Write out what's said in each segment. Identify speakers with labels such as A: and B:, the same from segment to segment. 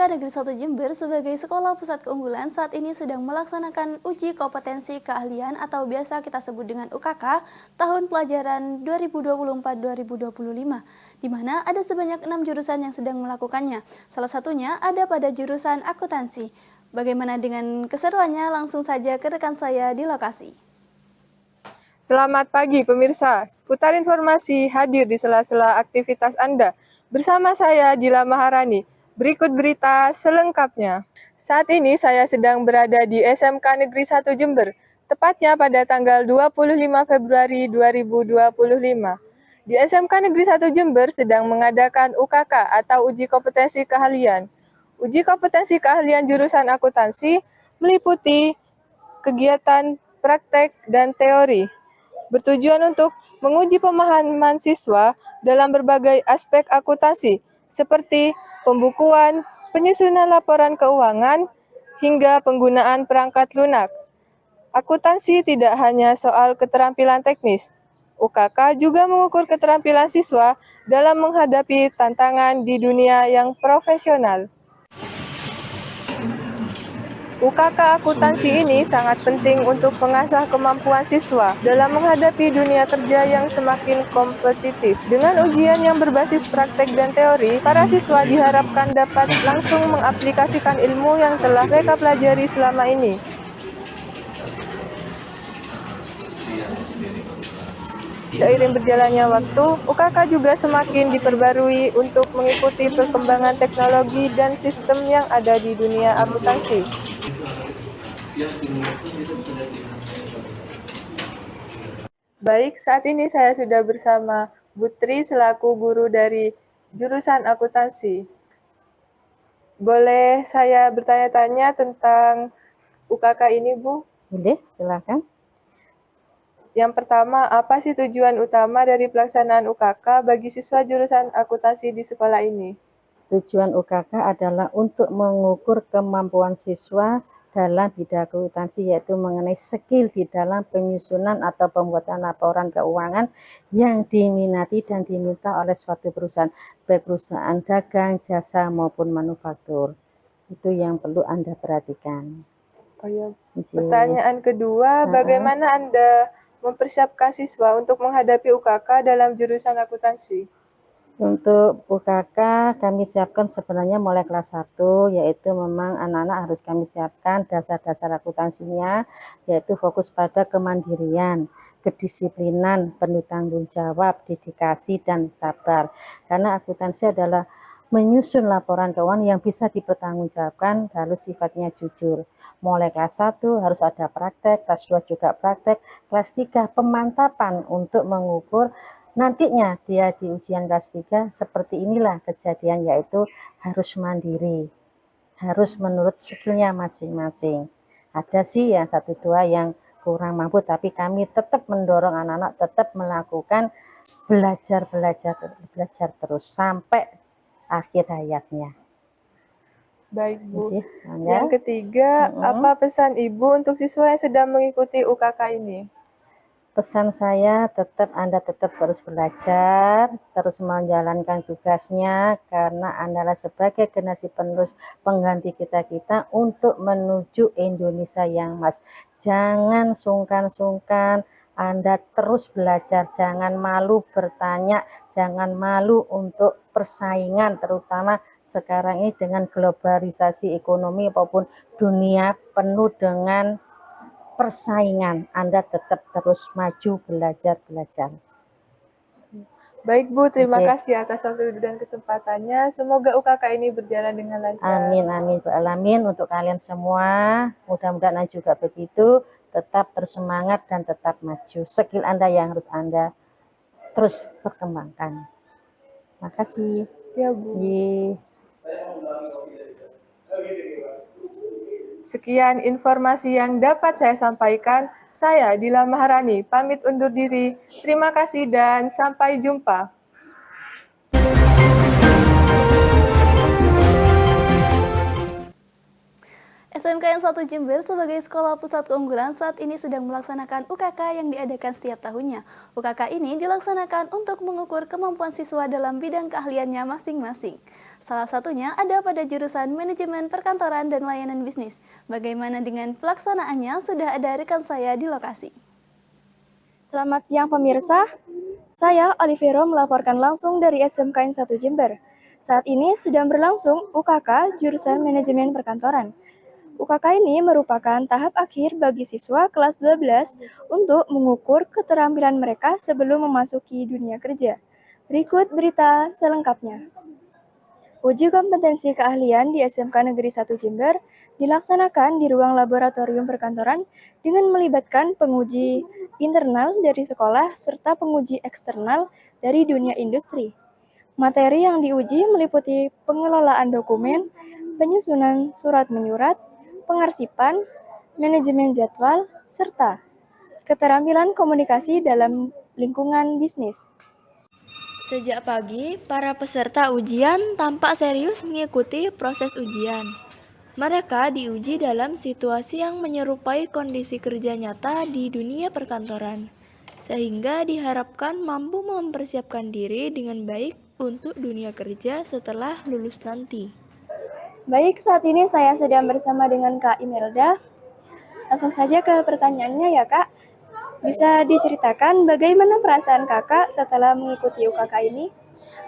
A: SMK Negeri 1 Jember sebagai sekolah pusat keunggulan saat ini sedang melaksanakan uji kompetensi keahlian atau biasa kita sebut dengan UKK tahun pelajaran 2024-2025, di mana ada sebanyak 6 jurusan yang sedang melakukannya. Salah satunya ada pada jurusan akuntansi. Bagaimana dengan keseruannya? Langsung saja ke rekan saya di lokasi.
B: Selamat pagi pemirsa, seputar informasi hadir di sela-sela aktivitas Anda. Bersama saya Dila Maharani. Berikut berita selengkapnya. Saat ini saya sedang berada di SMK Negeri 1 Jember, tepatnya pada tanggal 25 Februari 2025. Di SMK Negeri 1 Jember sedang mengadakan UKK atau Uji Kompetensi Keahlian. Uji kompetensi keahlian jurusan akuntansi meliputi kegiatan praktek dan teori, bertujuan untuk menguji pemahaman siswa dalam berbagai aspek akuntansi, seperti pembukuan, penyusunan laporan keuangan, hingga penggunaan perangkat lunak. Akuntansi tidak hanya soal keterampilan teknis. UKK juga mengukur keterampilan siswa dalam menghadapi tantangan di dunia yang profesional. UKK akuntansi ini sangat penting untuk mengasah kemampuan siswa dalam menghadapi dunia kerja yang semakin kompetitif. Dengan ujian yang berbasis praktek dan teori, para siswa diharapkan dapat langsung mengaplikasikan ilmu yang telah mereka pelajari selama ini. Seiring berjalannya waktu, UKK juga semakin diperbarui untuk mengikuti perkembangan teknologi dan sistem yang ada di dunia akuntansi. Baik, saat ini saya sudah bersama Bu Tri selaku guru dari jurusan akuntansi. Boleh saya bertanya-tanya tentang UKK ini, Bu?
C: Boleh, silakan.
B: Yang pertama, apa sih tujuan utama dari pelaksanaan UKK bagi siswa jurusan akuntansi di sekolah ini?
C: Tujuan UKK adalah untuk mengukur kemampuan siswa dalam bidang akuntansi, yaitu mengenai skill di dalam penyusunan atau pembuatan laporan keuangan yang diminati dan diminta oleh suatu perusahaan, baik perusahaan dagang, jasa maupun manufaktur. Itu yang perlu Anda perhatikan.
B: Oh ya. Pertanyaan kedua, bagaimana Anda mempersiapkan siswa untuk menghadapi UKK dalam jurusan akuntansi?
C: Untuk UKK kami siapkan sebenarnya mulai kelas 1, yaitu memang anak-anak harus kami siapkan dasar-dasar akuntansinya, yaitu fokus pada kemandirian, kedisiplinan, penuh tanggung jawab, dedikasi, dan sabar. Karena akuntansi adalah menyusun laporan keuangan yang bisa dipertanggungjawabkan, harus sifatnya jujur. Mulai kelas 1 harus ada praktek, kelas 2 juga praktek, kelas 3 pemantapan untuk mengukur nantinya dia di ujian kelas 3 seperti inilah kejadian, yaitu harus mandiri, harus menurut skillnya masing-masing. Ada sih yang 1-2 yang kurang mampu, tapi kami tetap mendorong anak-anak tetap melakukan belajar terus sampai akhir hayatnya.
B: Baik, Bu.
C: Anda?
B: Yang ketiga, apa pesan Ibu untuk siswa yang sedang mengikuti UKK ini?
C: Pesan saya Anda tetap terus belajar, terus menjalankan tugasnya, karena Anda sebagai generasi penerus pengganti kita untuk menuju Indonesia yang emas. Jangan sungkan-sungkan, Anda terus belajar, jangan malu bertanya, jangan malu untuk persaingan, terutama sekarang ini dengan globalisasi ekonomi maupun dunia penuh dengan persaingan. Anda tetap terus maju belajar.
B: Baik, Bu, terima kasih atas waktu dan kesempatannya. Semoga UKK ini berjalan dengan lancar.
C: Amin untuk kalian semua. Mudah-mudahan juga begitu. Tetap terus semangat dan tetap maju. Skill Anda yang harus Anda terus perkembangkan. Makasih.
B: Ya, Bu. Sekian informasi yang dapat saya sampaikan. Saya Dila Maharani, pamit undur diri. Terima kasih dan sampai jumpa.
A: SMKN 1 Jember sebagai sekolah pusat keunggulan saat ini sedang melaksanakan UKK yang diadakan setiap tahunnya. UKK ini dilaksanakan untuk mengukur kemampuan siswa dalam bidang keahliannya masing-masing. Salah satunya ada pada jurusan Manajemen Perkantoran dan Layanan Bisnis. Bagaimana dengan pelaksanaannya? Sudah ada rekan saya di lokasi.
D: Selamat siang pemirsa, saya Olivero melaporkan langsung dari SMKN 1 Jember. Saat ini sedang berlangsung UKK jurusan Manajemen Perkantoran. UKK ini merupakan tahap akhir bagi siswa kelas 12 untuk mengukur keterampilan mereka sebelum memasuki dunia kerja. Berikut berita selengkapnya. Uji kompetensi keahlian di SMK Negeri 1 Jember dilaksanakan di ruang laboratorium perkantoran dengan melibatkan penguji internal dari sekolah serta penguji eksternal dari dunia industri. Materi yang diuji meliputi pengelolaan dokumen, penyusunan surat menyurat, pengarsipan, manajemen jadwal, serta keterampilan komunikasi dalam lingkungan bisnis. Sejak pagi, para peserta ujian tampak serius mengikuti proses ujian. Mereka diuji dalam situasi yang menyerupai kondisi kerja nyata di dunia perkantoran, sehingga diharapkan mampu mempersiapkan diri dengan baik untuk dunia kerja setelah lulus nanti. Baik, saat ini saya sedang bersama dengan Kak Imelda. Langsung saja ke pertanyaannya ya Kak. Bisa diceritakan bagaimana perasaan Kakak setelah mengikuti UKK ini?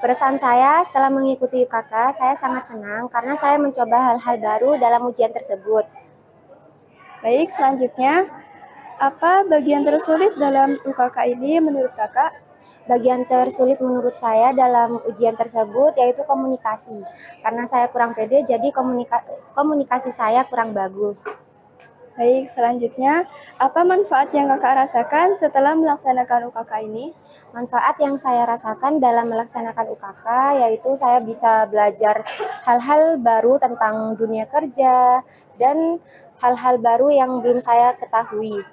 E: Perasaan saya setelah mengikuti UKK, saya sangat senang karena saya mencoba hal-hal baru dalam ujian tersebut.
D: Baik, selanjutnya, apa bagian tersulit dalam UKK ini menurut Kakak?
E: Bagian tersulit menurut saya dalam ujian tersebut yaitu komunikasi. Karena saya kurang pede, jadi komunikasi saya kurang bagus.
D: Baik, selanjutnya, apa manfaat yang Kakak rasakan setelah melaksanakan UKK ini?
E: Manfaat yang saya rasakan dalam melaksanakan UKK yaitu saya bisa belajar hal-hal baru tentang dunia kerja dan hal-hal baru yang belum saya ketahui.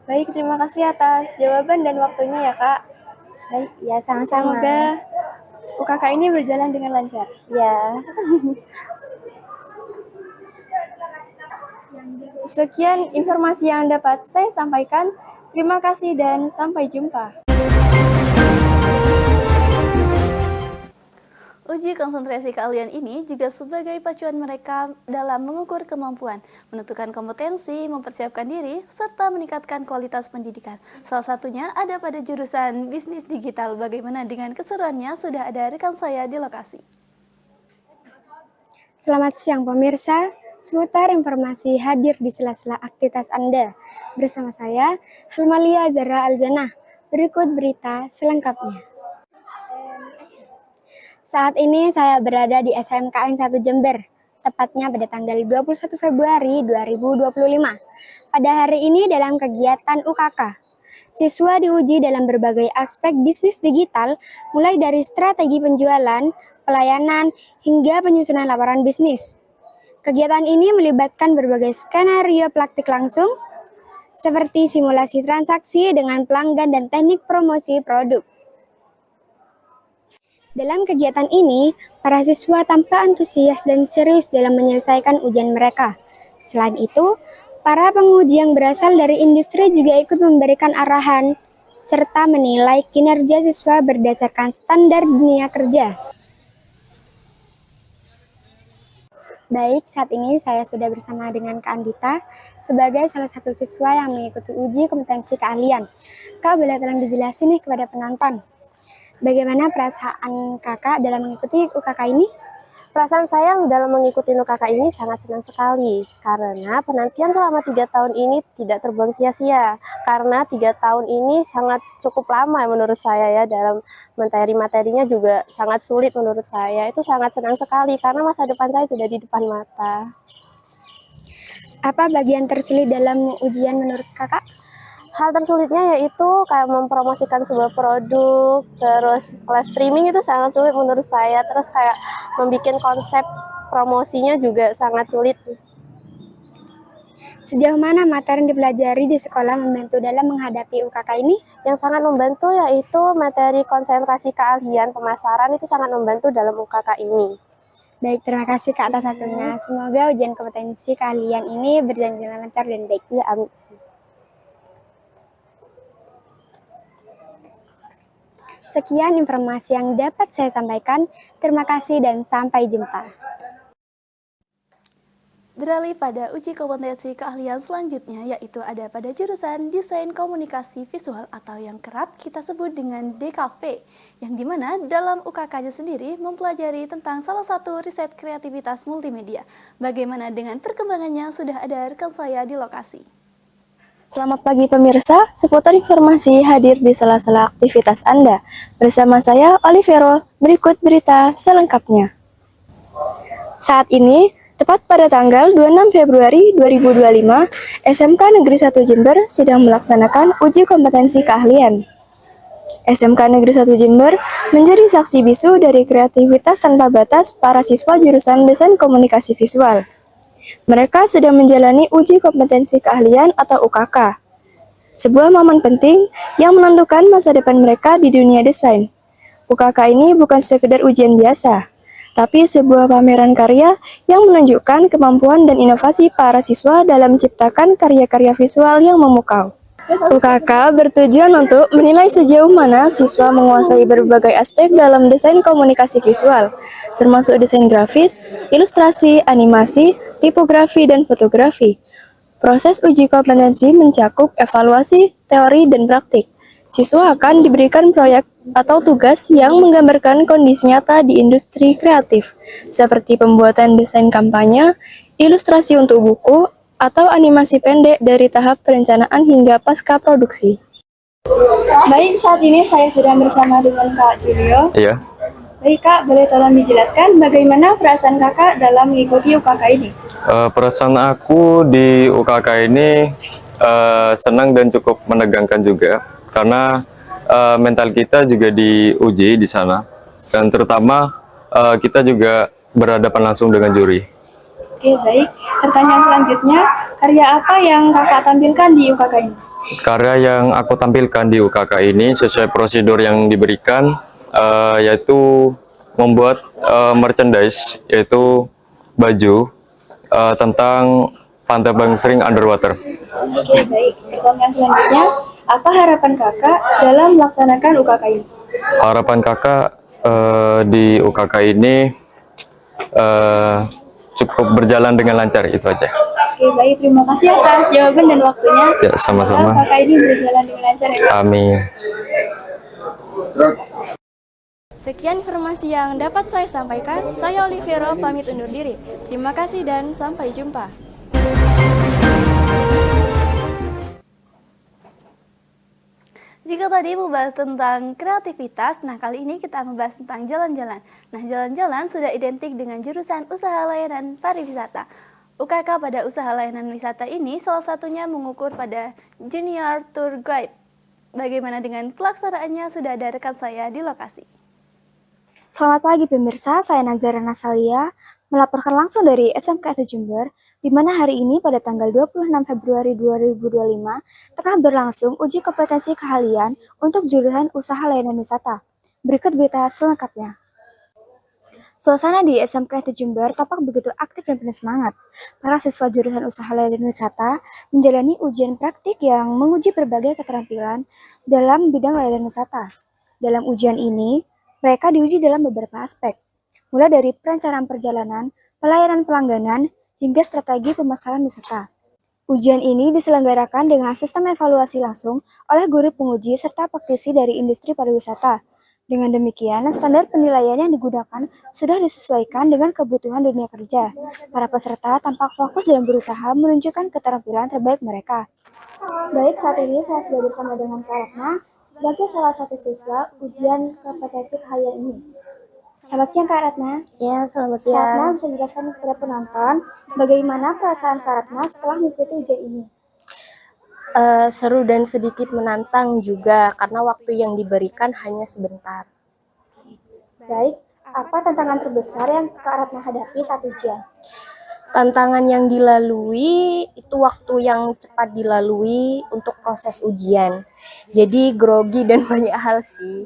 D: Baik, terima kasih atas jawaban dan waktunya ya Kak.
E: Baik, ya sama-sama.
D: Semoga UKK ini berjalan dengan lancar.
E: Ya.
D: Sekian informasi yang dapat saya sampaikan. Terima kasih dan sampai jumpa.
A: Uji konsentrasi keahlian ini juga sebagai pacuan mereka dalam mengukur kemampuan, menentukan kompetensi, mempersiapkan diri, serta meningkatkan kualitas pendidikan. Salah satunya ada pada jurusan bisnis digital. Bagaimana dengan keseruannya? Sudah ada rekan saya di lokasi.
F: Selamat siang pemirsa, seputar informasi hadir di sela-sela aktivitas Anda. Bersama saya, Hilmalia Zahra Aljanah. Berikut berita selengkapnya. Saat ini saya berada di SMKN 1 Jember, tepatnya pada tanggal 21 Februari 2025. Pada hari ini dalam kegiatan UKK, siswa diuji dalam berbagai aspek bisnis digital, mulai dari strategi penjualan, pelayanan, hingga penyusunan laporan bisnis. Kegiatan ini melibatkan berbagai skenario praktik langsung, seperti simulasi transaksi dengan pelanggan dan teknik promosi produk. Dalam kegiatan ini, para siswa tampak antusias dan serius dalam menyelesaikan ujian mereka. Selain itu, para penguji yang berasal dari industri juga ikut memberikan arahan, serta menilai kinerja siswa berdasarkan standar dunia kerja. Baik, saat ini saya sudah bersama dengan Kak Andita sebagai salah satu siswa yang mengikuti uji kompetensi keahlian. Kak, boleh tolong dijelasin nih kepada penonton, bagaimana perasaan Kakak dalam mengikuti UKK ini?
E: Perasaan saya dalam mengikuti UKK ini sangat senang sekali karena penantian selama 3 tahun ini tidak terbuang sia-sia. Karena 3 tahun ini sangat cukup lama menurut saya ya, dalam materi-materinya juga sangat sulit menurut saya. Itu sangat senang sekali karena masa depan saya sudah di depan mata.
F: Apa bagian tersulit dalam ujian menurut Kakak?
E: Hal tersulitnya yaitu kayak mempromosikan sebuah produk, terus live streaming itu sangat sulit menurut saya, terus kayak membuat konsep promosinya juga sangat sulit.
F: Sejauh mana materi yang dipelajari di sekolah membantu dalam menghadapi UKK ini?
E: Yang sangat membantu yaitu materi konsentrasi keahlian pemasaran, itu sangat membantu dalam UKK ini.
F: Baik, terima kasih Kak atas waktunya. Semoga ujian kompetensi keahlian ini berjalan dengan lancar dan baik.
E: Ya, amin.
F: Sekian informasi yang dapat saya sampaikan. Terima kasih dan sampai jumpa.
A: Beralih pada uji kompetensi keahlian selanjutnya, yaitu ada pada jurusan Desain Komunikasi Visual atau yang kerap kita sebut dengan DKV, yang dimana dalam UKK-nya sendiri mempelajari tentang salah satu riset kreativitas multimedia. Bagaimana dengan perkembangannya, sudah ada rekan saya di lokasi.
D: Selamat pagi pemirsa, seputar informasi hadir di sela-sela aktivitas Anda. Bersama saya, Olivero, berikut berita selengkapnya. Saat ini, tepat pada tanggal 26 Februari 2025, SMK Negeri 1 Jember sedang melaksanakan uji kompetensi keahlian. SMK Negeri 1 Jember menjadi saksi bisu dari kreativitas tanpa batas para siswa jurusan Desain Komunikasi Visual. Mereka sedang menjalani uji kompetensi keahlian atau UKK, sebuah momen penting yang menentukan masa depan mereka di dunia desain. UKK ini bukan sekedar ujian biasa, tapi sebuah pameran karya yang menunjukkan kemampuan dan inovasi para siswa dalam menciptakan karya-karya visual yang memukau. UKK bertujuan untuk menilai sejauh mana siswa menguasai berbagai aspek dalam desain komunikasi visual, termasuk desain grafis, ilustrasi, animasi, tipografi, dan fotografi. Proses uji kompetensi mencakup evaluasi, teori, dan praktik. Siswa akan diberikan proyek atau tugas yang menggambarkan kondisi nyata di industri kreatif, seperti pembuatan desain kampanye, ilustrasi untuk buku, atau animasi pendek dari tahap perencanaan hingga pasca produksi. Baik, saat ini saya sedang bersama dengan Kak Julio.
G: Iya,
D: Baik Kak, boleh tolong dijelaskan bagaimana perasaan Kakak dalam mengikuti UKK ini?
G: perasaan aku di UKK ini senang dan cukup menegangkan juga, karena mental kita juga diuji di sana, dan terutama kita juga berhadapan langsung dengan juri.
D: Oke, baik. Pertanyaan selanjutnya, karya apa yang Kakak tampilkan di UKK ini?
G: Karya yang aku tampilkan di UKK ini sesuai prosedur yang diberikan, yaitu membuat merchandise, yaitu baju tentang Pantai Bangsering Underwater.
D: Oke, baik. Pertanyaan selanjutnya, apa harapan Kakak dalam melaksanakan UKK ini?
G: Harapan kakak di UKK ini cukup berjalan dengan lancar, itu aja.
D: Oke, baik. Terima kasih atas jawaban dan waktunya.
G: Ya, sama-sama.
D: UKK ini berjalan dengan lancar ya, Kak.
G: Amin.
D: Sekian informasi yang dapat saya sampaikan. Saya Olivero pamit undur diri. Terima kasih dan sampai jumpa.
A: Jika tadi membahas tentang kreativitas, nah kali ini kita membahas tentang jalan-jalan. Nah, jalan-jalan sudah identik dengan jurusan usaha layanan pariwisata. UKK pada usaha layanan wisata ini salah satunya mengukur pada Junior Tour Guide. Bagaimana dengan pelaksanaannya, sudah ada rekan saya di lokasi.
D: Selamat pagi pemirsa, saya Nazara Nasalia melaporkan langsung dari SMK 1 Jember, di mana hari ini pada tanggal 26 Februari 2025 tengah berlangsung uji kompetensi keahlian untuk jurusan usaha layanan wisata. Berikut berita selengkapnya. Suasana di SMK 1 Jember tampak begitu aktif dan penuh semangat. Para siswa jurusan usaha layanan wisata menjalani ujian praktik yang menguji berbagai keterampilan dalam bidang layanan wisata. Dalam ujian ini, mereka diuji dalam beberapa aspek, mulai dari perencanaan perjalanan, pelayanan pelangganan, hingga strategi pemasaran wisata. Ujian ini diselenggarakan dengan sistem evaluasi langsung oleh guru penguji serta praktisi dari industri pariwisata. Dengan demikian, standar penilaian yang digunakan sudah disesuaikan dengan kebutuhan dunia kerja. Para peserta tampak fokus dan berusaha menunjukkan keterampilan terbaik mereka. Baik, saat ini saya sudah bersama dengan Kak Ratna sebagai salah satu siswa ujian kompetensi keahlian ini. Selamat siang Kak Ratna.
E: Ya, selamat
D: Kak Ratna
E: siang.
D: bisa menjelaskan kepada penonton bagaimana perasaan Kak Ratna setelah mengikuti ujian ini?
E: Seru dan sedikit menantang juga karena waktu yang diberikan hanya sebentar.
D: Baik, apa tantangan terbesar yang Kak Ratna hadapi saat ujian?
E: Tantangan yang dilalui itu waktu yang cepat dilalui untuk proses ujian. Jadi grogi dan banyak hal sih.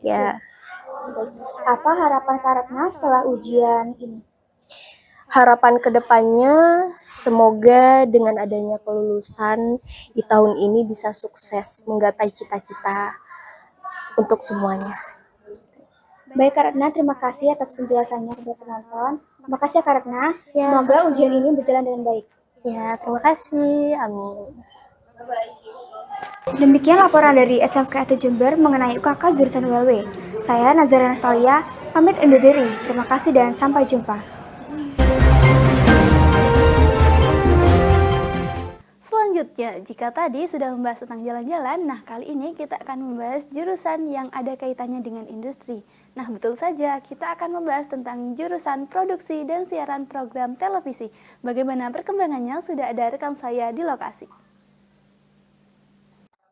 E: Ya,
D: Apa harapan Kak Ratna setelah ujian ini?
E: Harapan kedepannya semoga dengan adanya kelulusan di tahun ini bisa sukses menggapai cita-cita untuk semuanya.
D: Baik Kak Ratna, terima kasih atas penjelasannya kepada penonton. Terima kasih ya Kak Ratna. Semoga ujian ini berjalan dengan baik.
E: Ya, terima kasih. Amin.
D: Demikian laporan dari SMK 1 Jember mengenai UKK jurusan ULW. Saya Nazara Nastalia, pamit undur diri. Terima kasih dan sampai jumpa.
A: Selanjutnya, jika tadi sudah membahas tentang jalan-jalan, nah kali ini kita akan membahas jurusan yang ada kaitannya dengan industri. Nah betul saja, kita akan membahas tentang jurusan produksi dan siaran program televisi. Bagaimana perkembangannya sudah ada rekan saya di lokasi.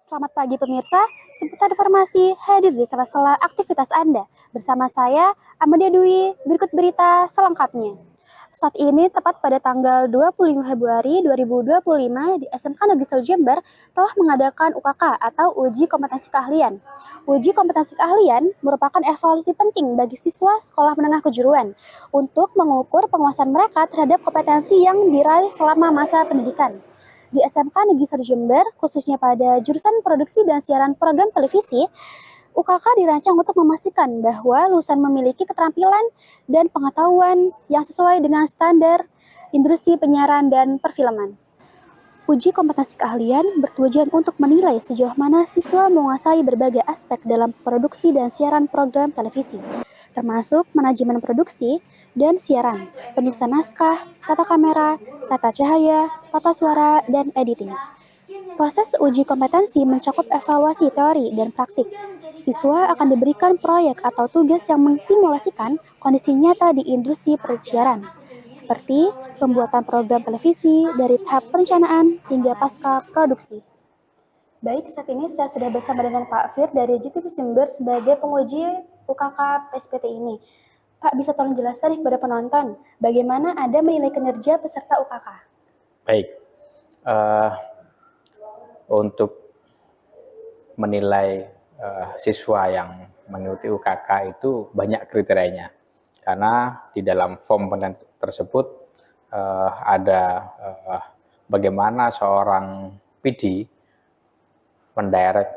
F: Selamat pagi pemirsa, seputar informasi hadir di sela-sela aktivitas Anda. Bersama saya, Amadia Dwi, berikut berita selengkapnya. Saat ini, tepat pada tanggal 25 Februari 2025, di SMK Negeri 1 Jember telah mengadakan UKK atau Uji Kompetensi Keahlian. Uji Kompetensi Keahlian merupakan evaluasi penting bagi siswa sekolah menengah kejuruan untuk mengukur penguasaan mereka terhadap kompetensi yang diraih selama masa pendidikan. Di SMK Negeri 1 Jember, khususnya pada jurusan produksi dan siaran program televisi, UKK dirancang untuk memastikan bahwa lulusan memiliki keterampilan dan pengetahuan yang sesuai dengan standar industri penyiaran dan perfilman. Uji kompetensi keahlian bertujuan untuk menilai sejauh mana siswa menguasai berbagai aspek dalam produksi dan siaran program televisi, termasuk manajemen produksi dan siaran, penulisan naskah, tata kamera, tata cahaya, tata suara, dan editing. Proses uji kompetensi mencakup evaluasi teori dan praktik. Siswa akan diberikan proyek atau tugas yang mensimulasikan kondisi nyata di industri persiaran, seperti pembuatan program televisi dari tahap perencanaan hingga pasca produksi. Baik, saat ini saya sudah bersama dengan Pak Fir dari JTV Jember sebagai penguji UKK PSPT ini. Pak, bisa tolong jelaskan kepada penonton bagaimana Anda menilai kinerja peserta UKK?
H: Baik, untuk menilai siswa yang mengikuti UKK itu banyak kriterianya, karena di dalam form penilaian tersebut ada bagaimana seorang PD mendirect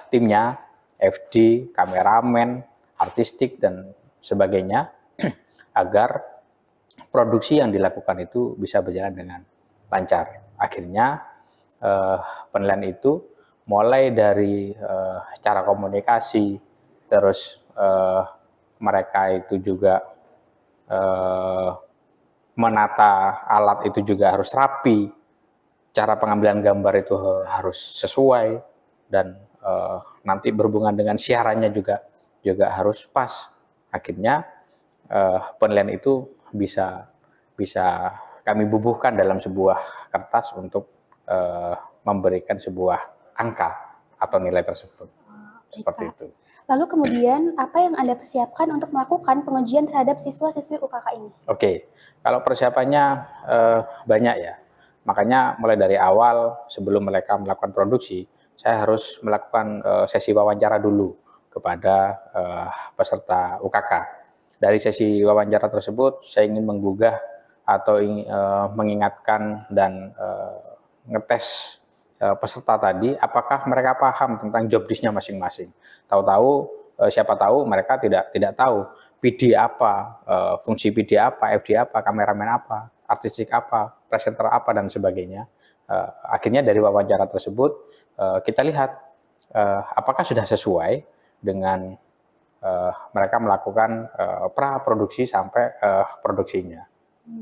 H: timnya, FD, kameramen, artistik, dan sebagainya, agar produksi yang dilakukan itu bisa berjalan dengan lancar. Akhirnya penilaian itu mulai dari cara komunikasi, terus mereka itu juga menata alat itu juga harus rapi, cara pengambilan gambar itu harus sesuai, dan nanti berhubungan dengan siarannya juga harus pas. Akhirnya penilaian itu bisa kami bubuhkan dalam sebuah kertas untuk memberikan sebuah angka atau nilai tersebut. Seperti itu.
F: Lalu kemudian, apa yang Anda persiapkan untuk melakukan pengujian terhadap siswa-siswi UKK ini?
H: Oke, kalau persiapannya banyak ya. Makanya mulai dari awal sebelum mereka melakukan produksi, saya harus melakukan sesi wawancara dulu kepada peserta UKK. Dari sesi wawancara tersebut, saya ingin menggugah atau mengingatkan dan ngetes peserta tadi, apakah mereka paham tentang job desk-nya masing-masing. Tahu-tahu, siapa tahu mereka tidak tahu PD apa, fungsi PD apa, FD apa, kameramen apa, artistik apa, presenter apa, dan sebagainya. Akhirnya dari wawancara tersebut, kita lihat apakah sudah sesuai dengan mereka melakukan pra-produksi sampai produksinya.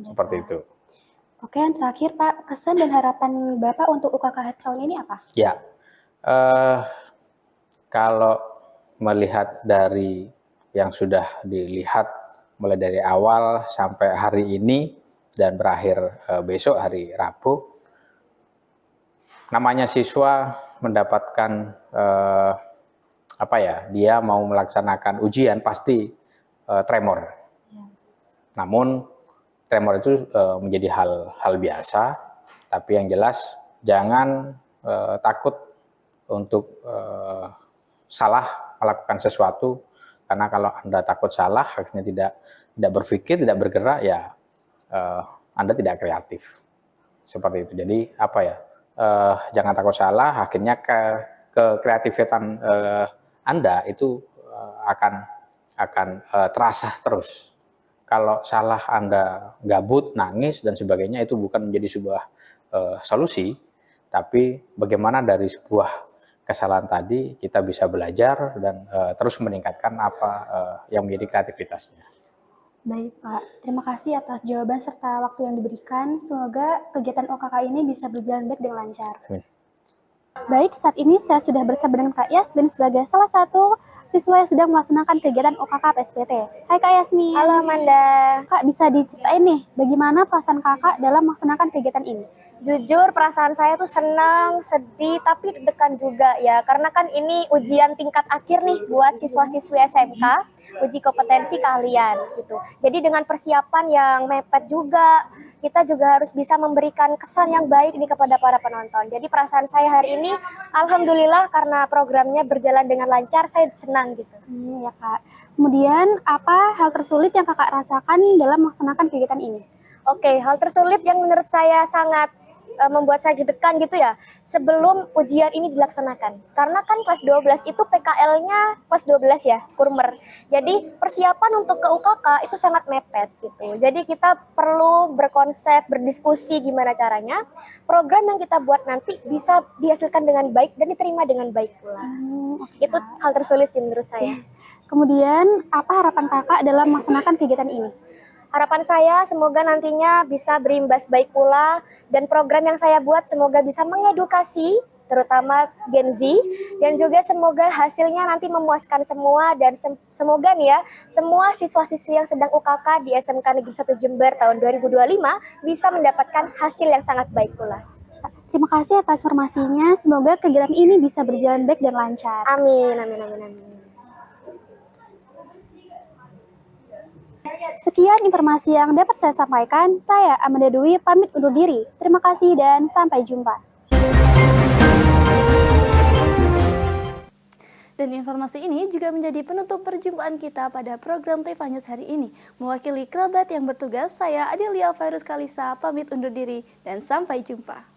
H: Seperti itu.
F: Oke, yang terakhir Pak, kesan dan harapan Bapak untuk UKK tahun ini apa?
H: Ya, kalau melihat dari yang sudah dilihat mulai dari awal sampai hari ini dan berakhir besok hari Rabu, namanya siswa mendapatkan dia mau melaksanakan ujian pasti tremor. Namun tremor itu menjadi hal biasa, tapi yang jelas jangan takut untuk salah melakukan sesuatu, Karena kalau Anda takut salah, akhirnya tidak berpikir, tidak bergerak, ya Anda tidak kreatif. Seperti itu. Jadi apa ya? Jangan takut salah, akhirnya kreativitasan Anda itu akan terasa terus. Kalau salah Anda gabut, nangis dan sebagainya, itu bukan menjadi sebuah solusi, tapi bagaimana dari sebuah kesalahan tadi kita bisa belajar dan terus meningkatkan apa yang menjadi kreativitasnya.
A: Baik Pak, terima kasih atas jawaban serta waktu yang diberikan. Semoga kegiatan OKK ini bisa berjalan baik dan lancar.
H: Amin.
A: Baik, saat ini saya sudah bersama dengan Kak Yasmin sebagai salah satu siswa yang sedang melaksanakan kegiatan OKK PSPT. Hai Kak Yasmin.
F: Halo Amanda.
A: Kak, bisa diceritain nih, bagaimana perasaan Kakak dalam melaksanakan kegiatan ini?
F: Jujur perasaan saya tuh senang, sedih, tapi deg-degan juga ya. Karena kan ini ujian tingkat akhir nih buat siswa-siswi SMK, uji kompetensi keahlian gitu. Jadi dengan persiapan yang mepet juga, kita juga harus bisa memberikan kesan yang baik nih kepada para penonton. Jadi perasaan saya hari ini, alhamdulillah karena programnya berjalan dengan lancar, saya senang gitu.
A: Ya Kak. Kemudian, apa hal tersulit yang Kakak rasakan dalam melaksanakan kegiatan ini?
F: Oke, hal tersulit yang menurut saya sangat membuat saya deg-degan gitu ya, sebelum ujian ini dilaksanakan. Karena kan kelas 12 itu PKL-nya kelas 12 ya, kurmer. Jadi persiapan untuk ke UKK itu sangat mepet gitu. Jadi kita perlu berkonsep, berdiskusi gimana caranya program yang kita buat nanti bisa dihasilkan dengan baik dan diterima dengan baik pula. Itu hal tersulit sih menurut saya.
A: Kemudian, apa harapan Kakak dalam melaksanakan kegiatan ini?
F: Harapan saya semoga nantinya bisa berimbas baik pula dan program yang saya buat semoga bisa mengedukasi terutama Gen Z dan juga semoga hasilnya nanti memuaskan semua dan semoga nih ya semua siswa-siswi yang sedang UKK di SMK Negeri 1 Jember tahun 2025 bisa mendapatkan hasil yang sangat baik pula.
A: Terima kasih atas informasinya. Semoga kegiatan ini bisa berjalan baik dan lancar.
F: Amin, amin, amin, amin.
A: Sekian informasi yang dapat saya sampaikan. Saya Amanda Dwi pamit undur diri. Terima kasih dan sampai jumpa. Dan informasi ini juga menjadi penutup perjumpaan kita pada program Tifa News hari ini. Mewakili kerabat yang bertugas, saya Adelia Virus Kalisa pamit undur diri dan sampai jumpa.